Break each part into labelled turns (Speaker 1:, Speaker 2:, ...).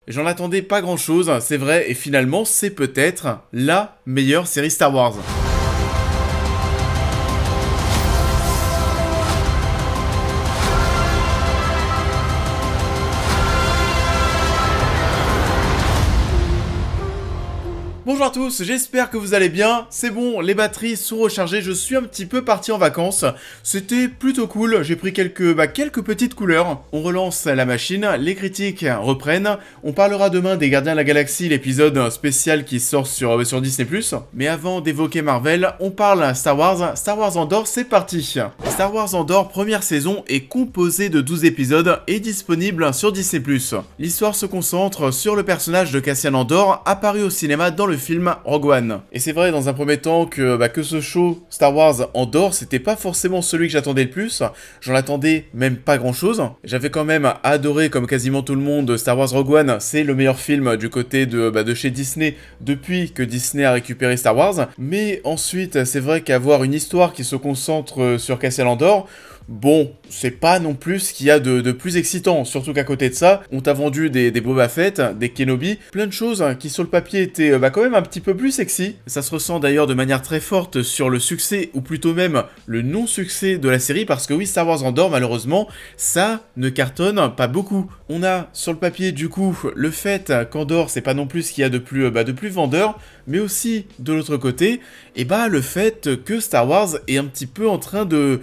Speaker 1: J'en attendais pas grand chose, c'est vrai, et finalement c'est peut-être la meilleure série Star Wars. Bonjour à tous, j'espère que vous allez bien. C'est bon, les batteries sont rechargées, je suis un petit peu parti en vacances. C'était plutôt cool, j'ai pris quelques petites couleurs. On relance la machine, les critiques reprennent. On parlera demain des Gardiens de la Galaxie, l'épisode spécial qui sort sur Disney+. Mais avant d'évoquer Marvel, on parle Star Wars. Star Wars Andor, c'est parti. Star Wars Andor, première saison, est composée de 12 épisodes et disponible sur Disney+. L'histoire se concentre sur le personnage de Cassian Andor, apparu au cinéma dans le film Rogue One. Et c'est vrai dans un premier temps que ce show Star Wars Andor, c'était pas forcément celui que j'attendais le plus. J'en attendais même pas grand chose. J'avais quand même adoré, comme quasiment tout le monde, Star Wars Rogue One. C'est le meilleur film du côté de chez Disney depuis que Disney a récupéré Star Wars. Mais ensuite, c'est vrai qu'avoir une histoire qui se concentre sur Cassian Andor, bon, c'est pas non plus ce qu'il y a de plus excitant, surtout qu'à côté de ça, on t'a vendu des Boba Fett, des Kenobi, plein de choses qui sur le papier étaient quand même un petit peu plus sexy. Ça se ressent d'ailleurs de manière très forte sur le succès, ou plutôt même le non-succès de la série, parce que oui, Star Wars Andor, malheureusement, ça ne cartonne pas beaucoup. On a sur le papier du coup le fait qu'Andor, c'est pas non plus ce qu'il y a de plus vendeur, mais aussi de l'autre côté, et le fait que Star Wars est un petit peu en train de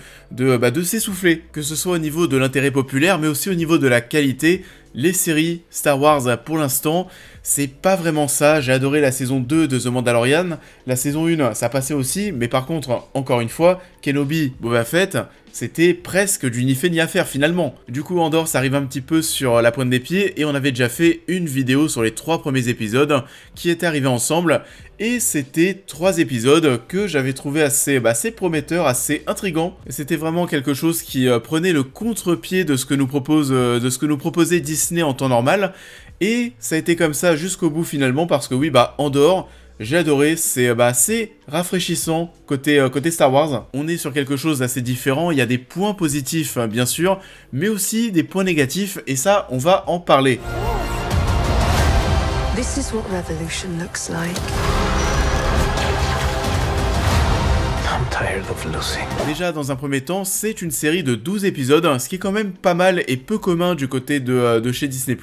Speaker 1: s'essouffler, que ce soit au niveau de l'intérêt populaire, mais aussi au niveau de la qualité. Les séries Star Wars, pour l'instant, c'est pas vraiment ça. J'ai adoré la saison 2 de The Mandalorian. La saison 1, ça passait aussi, mais par contre, encore une fois, Kenobi, Boba Fett, c'était presque du ni fait ni à faire finalement. Du coup, Andor, ça arrive un petit peu sur la pointe des pieds, et on avait déjà fait une vidéo sur les 3 premiers épisodes qui étaient arrivés ensemble, et c'était 3 épisodes que j'avais trouvé assez prometteurs, assez intrigants. C'était vraiment quelque chose qui prenait le contre-pied de ce que nous proposait Disney en temps normal, et ça a été comme ça jusqu'au bout finalement, parce que oui, Andor, j'ai adoré, c'est assez rafraîchissant côté Star Wars. On est sur quelque chose d'assez différent, il y a des points positifs bien sûr, mais aussi des points négatifs, et ça, on va en parler.
Speaker 2: This is what revolution looks like.
Speaker 1: Déjà, dans un premier temps, c'est une série de 12 épisodes, ce qui est quand même pas mal et peu commun du côté de chez Disney+.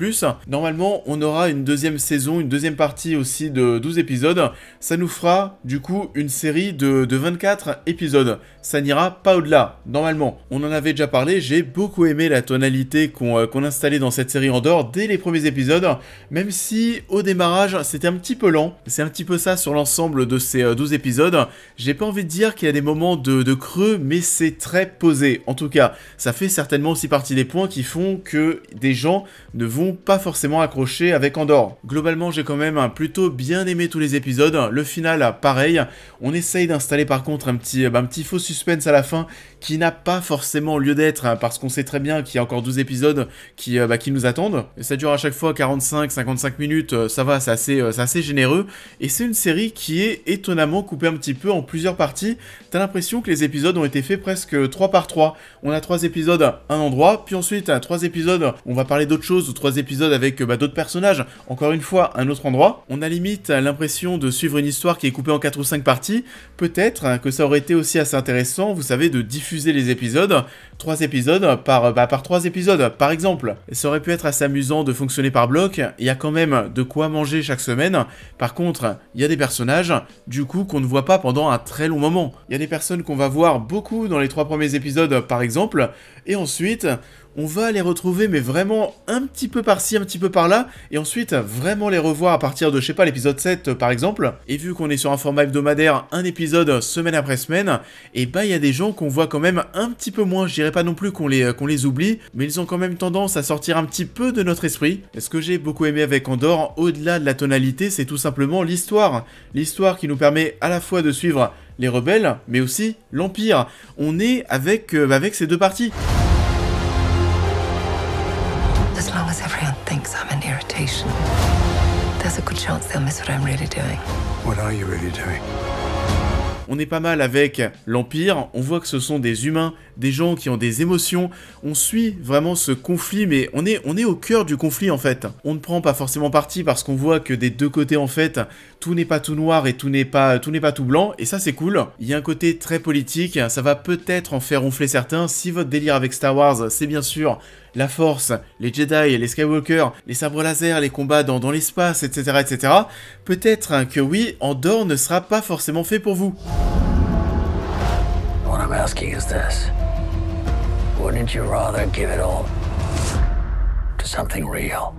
Speaker 1: Normalement, on aura une deuxième saison, une deuxième partie aussi de 12 épisodes. Ça nous fera, du coup, une série de 24 épisodes. Ça n'ira pas au-delà, normalement. On en avait déjà parlé, j'ai beaucoup aimé la tonalité qu'on installait dans cette série Andor dès les premiers épisodes, même si, au démarrage, c'était un petit peu lent. C'est un petit peu ça sur l'ensemble de ces 12 épisodes. J'ai pas envie de dire qu'il y a des moments de creux, mais c'est très posé. En tout cas, ça fait certainement aussi partie des points qui font que des gens ne vont pas forcément accrocher avec Andor. Globalement, j'ai quand même plutôt bien aimé tous les épisodes. Le final, pareil. On essaye d'installer par contre un petit faux suspense à la fin qui n'a pas forcément lieu d'être, parce qu'on sait très bien qu'il y a encore 12 épisodes qui nous attendent. Et ça dure à chaque fois 45-55 minutes, ça va, c'est assez généreux. Et c'est une série qui est étonnamment coupée un petit peu en plusieurs parties. T'as l'impression que les épisodes ont été faits presque 3 par 3. On a 3 épisodes à un endroit, puis ensuite 3 épisodes, on va parler d'autre chose, ou 3 épisodes avec d'autres personnages, encore une fois, un autre endroit. On a limite l'impression de suivre une histoire qui est coupée en 4 ou 5 parties. Peut-être que ça aurait été aussi assez intéressant, vous savez, de diffuser les épisodes, 3 épisodes par 3 épisodes, par exemple. Et ça aurait pu être assez amusant de fonctionner par bloc, il y a quand même de quoi manger chaque semaine. Par contre, il y a des personnages, du coup, qu'on ne voit pas pendant un très long moment. Il y a des personnes qu'on va voir beaucoup dans les 3 premiers épisodes, par exemple, et ensuite, on va les retrouver, mais vraiment un petit peu par-ci, un petit peu par-là, et ensuite vraiment les revoir à partir de, je sais pas, l'épisode 7 par exemple. Et vu qu'on est sur un format hebdomadaire, un épisode semaine après semaine, et il y a des gens qu'on voit quand même un petit peu moins. Je dirais pas non plus qu'on les oublie, mais ils ont quand même tendance à sortir un petit peu de notre esprit. Et ce que j'ai beaucoup aimé avec Andor, au-delà de la tonalité, c'est tout simplement l'histoire. L'histoire qui nous permet à la fois de suivre les rebelles, mais aussi l'Empire. On est avec ces deux parties.
Speaker 2: As long as everyone thinks I'm an irritation, there's a good chance they'll miss what I'm really doing.
Speaker 3: What are you really doing?
Speaker 1: On est pas mal avec l'Empire, on voit que ce sont des humains, des gens qui ont des émotions. On suit vraiment ce conflit, mais on est au cœur du conflit en fait. On ne prend pas forcément parti parce qu'on voit que des deux côtés en fait, tout n'est pas tout noir et tout n'est pas tout blanc, et ça c'est cool. Il y a un côté très politique, ça va peut-être en faire ronfler certains. Si votre délire avec Star Wars, c'est bien sûr la Force, les Jedi, les Skywalker, les sabres laser, les combats dans l'espace, etc., etc., peut-être que oui, Andor ne sera pas forcément fait pour vous.
Speaker 3: What I'm asking is this. Wouldn't you rather give it all to something real?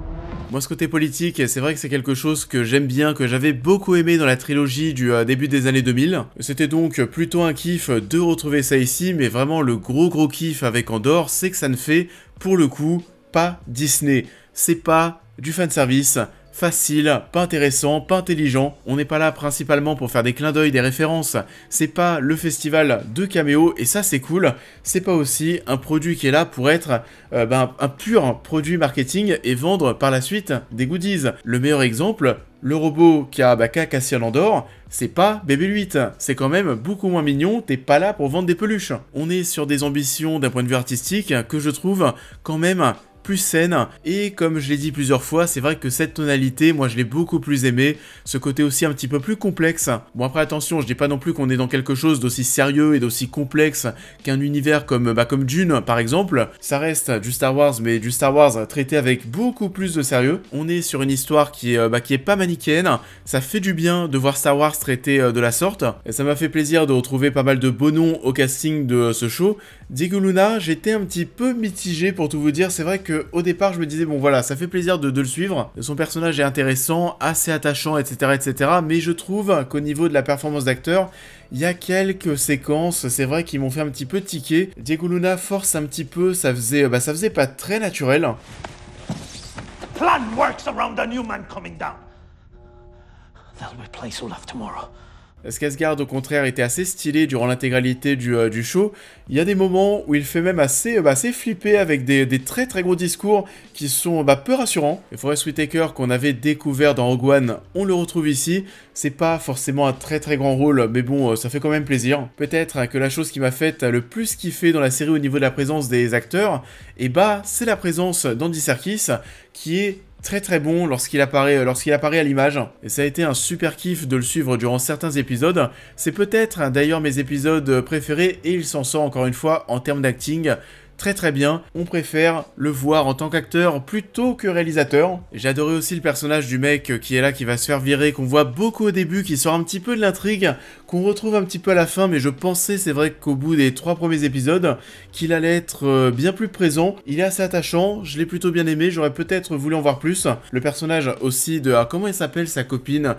Speaker 1: Moi, ce côté politique, c'est vrai que c'est quelque chose que j'aime bien, que j'avais beaucoup aimé dans la trilogie du début des années 2000. C'était donc plutôt un kiff de retrouver ça ici, mais vraiment le gros kiff avec Andor, c'est que ça ne fait, pour le coup, pas Disney. C'est pas du fanservice facile, pas intéressant, pas intelligent. On n'est pas là principalement pour faire des clins d'œil, des références. C'est pas le festival de caméos, et ça c'est cool. C'est pas aussi un produit qui est là pour être un pur produit marketing et vendre par la suite des goodies. Le meilleur exemple, le robot qui a Cassian Andor, c'est pas BB-8, c'est quand même beaucoup moins mignon, t'es pas là pour vendre des peluches. On est sur des ambitions d'un point de vue artistique que je trouve quand même plus saine, et comme je l'ai dit plusieurs fois, c'est vrai que cette tonalité, moi je l'ai beaucoup plus aimé, ce côté aussi un petit peu plus complexe. Bon après attention, je dis pas non plus qu'on est dans quelque chose d'aussi sérieux et d'aussi complexe qu'un univers comme Dune par exemple, ça reste du Star Wars, mais du Star Wars traité avec beaucoup plus de sérieux. On est sur une histoire qui est pas manichéenne, ça fait du bien de voir Star Wars traité de la sorte, et ça m'a fait plaisir de retrouver pas mal de beaux noms au casting de ce show. Diego Luna, j'étais un petit peu mitigé pour tout vous dire, c'est vrai que au départ je me disais bon voilà, ça fait plaisir de le suivre, son personnage est intéressant, assez attachant, etc., etc., mais je trouve qu'au niveau de la performance d'acteur, il y a quelques séquences, c'est vrai, qui m'ont fait un petit peu tiquer. Diego Luna force un petit peu, ça faisait pas très naturel.
Speaker 4: Plan works around a new man coming down. They'll replace Olaf tomorrow.
Speaker 1: Skarsgård au contraire était assez stylé durant l'intégralité du show. Il y a des moments où il fait même assez flipper avec des très gros discours qui sont peu rassurants. Et Forest Whitaker qu'on avait découvert dans Rogue One, on le retrouve ici. C'est pas forcément un très grand rôle, mais bon, ça fait quand même plaisir. Peut-être que la chose qui m'a fait le plus kiffer dans la série au niveau de la présence des acteurs, c'est la présence d'Andy Serkis qui est très bon lorsqu'il apparaît à l'image, et ça a été un super kiff de le suivre durant certains épisodes. C'est peut-être d'ailleurs mes épisodes préférés, et il s'en sort encore une fois en termes d'acting très bien. On préfère le voir en tant qu'acteur plutôt que réalisateur. J'ai adoré aussi le personnage du mec qui est là, qui va se faire virer, qu'on voit beaucoup au début, qui sort un petit peu de l'intrigue, qu'on retrouve un petit peu à la fin, mais je pensais, c'est vrai qu'au bout des 3 premiers épisodes, qu'il allait être bien plus présent. Il est assez attachant, je l'ai plutôt bien aimé, j'aurais peut-être voulu en voir plus. Le personnage aussi de... comment elle s'appelle sa copine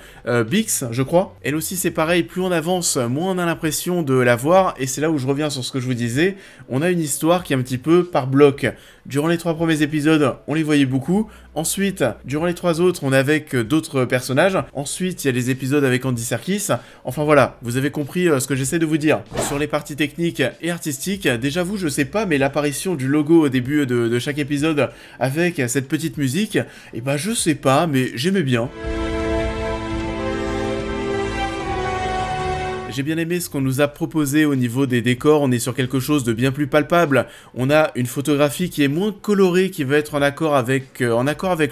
Speaker 1: Bix, je crois. Elle aussi c'est pareil, plus on avance, moins on a l'impression de la voir, et c'est là où je reviens sur ce que je vous disais. On a une histoire qui est un petit peu par bloc. Durant les 3 premiers épisodes, on les voyait beaucoup. Ensuite, durant les 3 autres, on est avec d'autres personnages. Ensuite, il y a les épisodes avec Andy Serkis. Enfin voilà, vous avez compris ce que j'essaie de vous dire. Sur les parties techniques et artistiques, déjà vous, je sais pas, mais l'apparition du logo au début de chaque épisode avec cette petite musique, je sais pas, mais j'aimais bien. J'ai bien aimé ce qu'on nous a proposé au niveau des décors, on est sur quelque chose de bien plus palpable. On a une photographie qui est moins colorée, qui va être en accord avec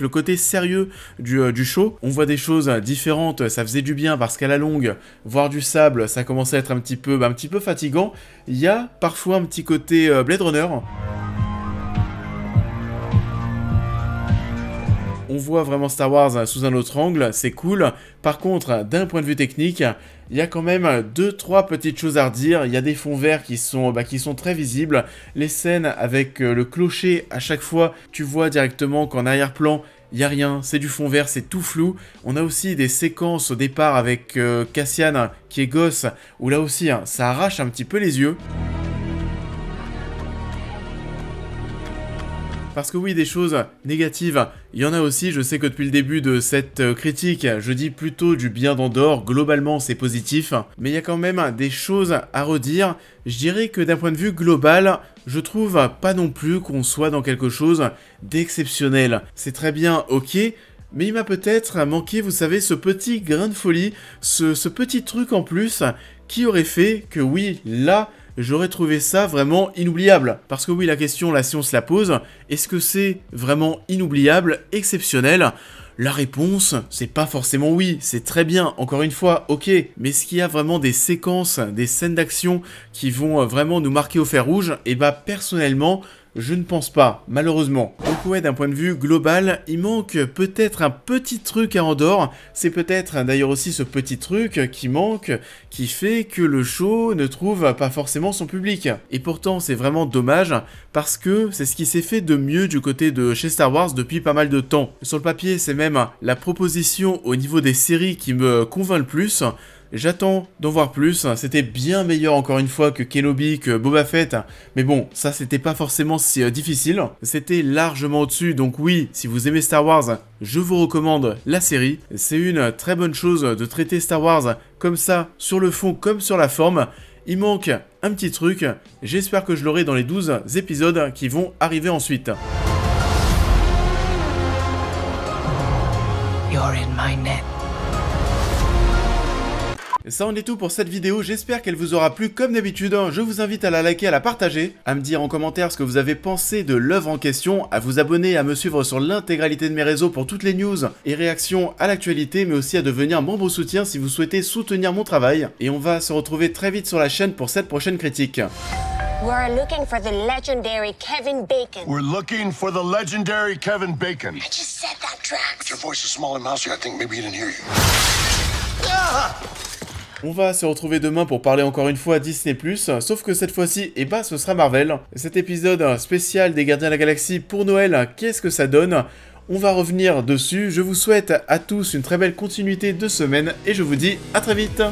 Speaker 1: le côté sérieux du show. On voit des choses différentes, ça faisait du bien parce qu'à la longue, voir du sable, ça commençait à être un petit peu fatigant. Il y a parfois un petit côté Blade Runner. On voit vraiment Star Wars sous un autre angle, c'est cool. Par contre, d'un point de vue technique, il y a quand même 2-3 petites choses à redire. Il y a des fonds verts qui sont très visibles. Les scènes avec le clocher, à chaque fois, tu vois directement qu'en arrière-plan, il n'y a rien, c'est du fond vert, c'est tout flou. On a aussi des séquences au départ avec Cassian qui est gosse, où là aussi, ça arrache un petit peu les yeux. Parce que oui, des choses négatives, il y en a aussi. Je sais que depuis le début de cette critique, je dis plutôt du bien d'Andor. Globalement, c'est positif. Mais il y a quand même des choses à redire. Je dirais que d'un point de vue global, je trouve pas non plus qu'on soit dans quelque chose d'exceptionnel. C'est très bien, ok. Mais il m'a peut-être manqué, vous savez, ce petit grain de folie, ce petit truc en plus qui aurait fait que oui, là, j'aurais trouvé ça vraiment inoubliable. Parce que oui, la question là, si on se la pose, est-ce que c'est vraiment inoubliable, exceptionnel ? La réponse, c'est pas forcément oui, c'est très bien, encore une fois, ok, mais est-ce qu'il y a vraiment des séquences, des scènes d'action qui vont vraiment nous marquer au fer rouge ? Et bah personnellement, je ne pense pas, malheureusement. Donc ouais, d'un point de vue global, il manque peut-être un petit truc à Andorre. C'est peut-être d'ailleurs aussi ce petit truc qui manque, qui fait que le show ne trouve pas forcément son public. Et pourtant, c'est vraiment dommage, parce que c'est ce qui s'est fait de mieux du côté de chez Star Wars depuis pas mal de temps. Sur le papier, c'est même la proposition au niveau des séries qui me convainc le plus. J'attends d'en voir plus, c'était bien meilleur encore une fois que Kenobi, que Boba Fett, mais bon, ça c'était pas forcément si difficile, c'était largement au-dessus, donc oui, si vous aimez Star Wars, je vous recommande la série, c'est une très bonne chose de traiter Star Wars comme ça, sur le fond comme sur la forme. Il manque un petit truc, j'espère que je l'aurai dans les 12 épisodes qui vont arriver ensuite.
Speaker 2: You're in my net.
Speaker 1: Ça en est tout pour cette vidéo, j'espère qu'elle vous aura plu comme d'habitude, je vous invite à la liker, à la partager, à me dire en commentaire ce que vous avez pensé de l'œuvre en question, à vous abonner, à me suivre sur l'intégralité de mes réseaux pour toutes les news et réactions à l'actualité, mais aussi à devenir membre soutien si vous souhaitez soutenir mon travail. Et on va se retrouver très vite sur la chaîne pour cette prochaine critique.
Speaker 5: We're looking for the legendary Kevin Bacon.
Speaker 6: We're looking for the legendary Kevin Bacon.
Speaker 5: I just said that, Drax.
Speaker 6: Your voice is small and mousy. I think maybe he didn't hear you.
Speaker 1: On va se retrouver demain pour parler encore une fois Disney+, sauf que cette fois-ci, eh bah, ce sera Marvel. Cet épisode spécial des Gardiens de la Galaxie pour Noël, qu'est-ce que ça donne ? On va revenir dessus. Je vous souhaite à tous une très belle continuité de semaine et je vous dis à très vite.